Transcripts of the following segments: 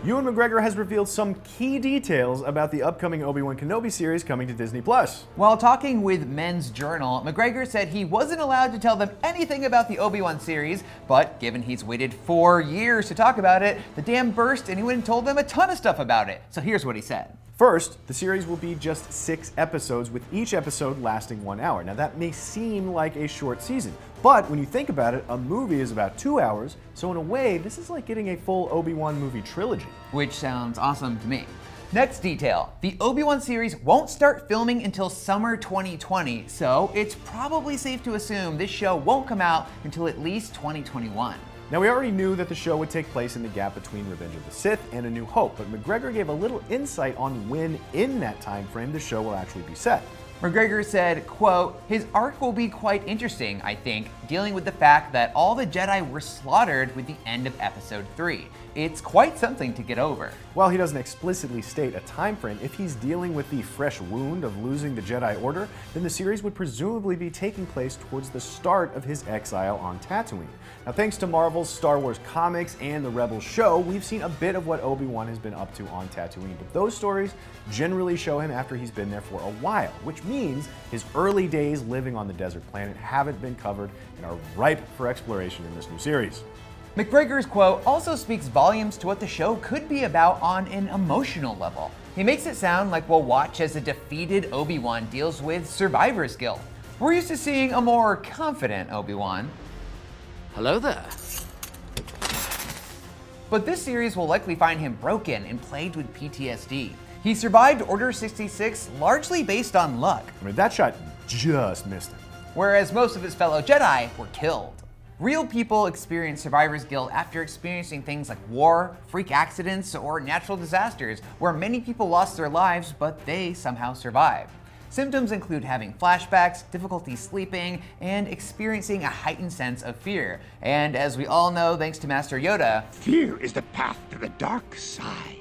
Ewan McGregor has revealed some key details about the upcoming Obi-Wan Kenobi series coming to Disney+. While talking with Men's Journal, McGregor said he wasn't allowed to tell them anything about the Obi-Wan series, but given he's waited 4 years to talk about it, the dam burst and he went and told them a ton of stuff about it. So here's what he said. First, the series will be just 6 episodes, with each episode lasting 1 hour. Now that may seem like a short season, but when you think about it, a movie is about 2 hours, so in a way, this is like getting a full Obi-Wan movie trilogy. Which sounds awesome to me. Next detail, the Obi-Wan series won't start filming until summer 2020, so it's probably safe to assume this show won't come out until at least 2021. Now, we already knew that the show would take place in the gap between Revenge of the Sith and A New Hope, but McGregor gave a little insight on when in that time frame the show will actually be set. McGregor said, quote, "His arc will be quite interesting, I think, dealing with the fact that all the Jedi were slaughtered with the end of episode 3. It's quite something to get over." While he doesn't explicitly state a time frame, if he's dealing with the fresh wound of losing the Jedi Order, then the series would presumably be taking place towards the start of his exile on Tatooine. Now, thanks to Marvel's Star Wars comics and the Rebels show, we've seen a bit of what Obi-Wan has been up to on Tatooine, but those stories generally show him after he's been there for a while, which means his early days living on the desert planet haven't been covered and are ripe for exploration in this new series. McGregor's quote also speaks volumes to what the show could be about on an emotional level. He makes it sound like we'll watch as a defeated Obi-Wan deals with survivor's guilt. We're used to seeing a more confident Obi-Wan. Hello there. But this series will likely find him broken and plagued with PTSD. He survived Order 66 largely based on luck, I mean, that shot just missed him. whereas most of his fellow Jedi were killed. Real people experience survivor's guilt after experiencing things like war, freak accidents, or natural disasters, where many people lost their lives, but they somehow survived. Symptoms include having flashbacks, difficulty sleeping, and experiencing a heightened sense of fear. And as we all know, thanks to Master Yoda, Fear is the path to the dark side.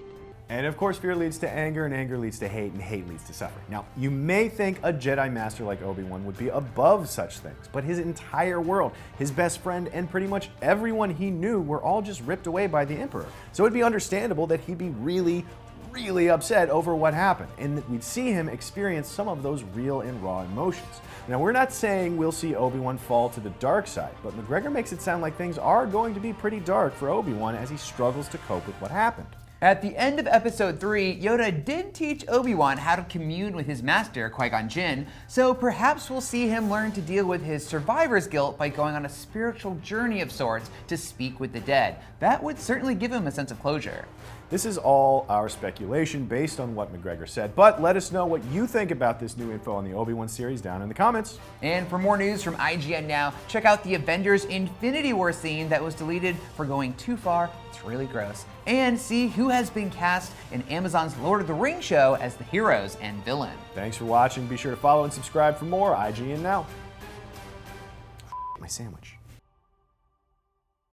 And of course, fear leads to anger, and anger leads to hate, and hate leads to suffering. Now, you may think a Jedi Master like Obi-Wan would be above such things, but his entire world, his best friend, and pretty much everyone he knew were all just ripped away by the Emperor. So it'd be understandable that he'd be really upset over what happened, and that we'd see him experience some of those real and raw emotions. Now, we're not saying we'll see Obi-Wan fall to the dark side, but McGregor makes it sound like things are going to be pretty dark for Obi-Wan as he struggles to cope with what happened. at the end of episode 3, Yoda did teach Obi-Wan how to commune with his master, Qui-Gon Jinn, so perhaps we'll see him learn to deal with his survivor's guilt by going on a spiritual journey of sorts to speak with the dead. That would certainly give him a sense of closure. This is all our speculation based on what McGregor said, but let us know what you think about this new info on the Obi-Wan series down in the comments. And for more news from IGN Now, check out the Avengers Infinity War scene that was deleted for going too far. It's really gross. And see who has been cast in Amazon's Lord of the Rings show as the heroes and villain. Thanks for watching. Be sure to follow and subscribe for more IGN Now. My sandwich.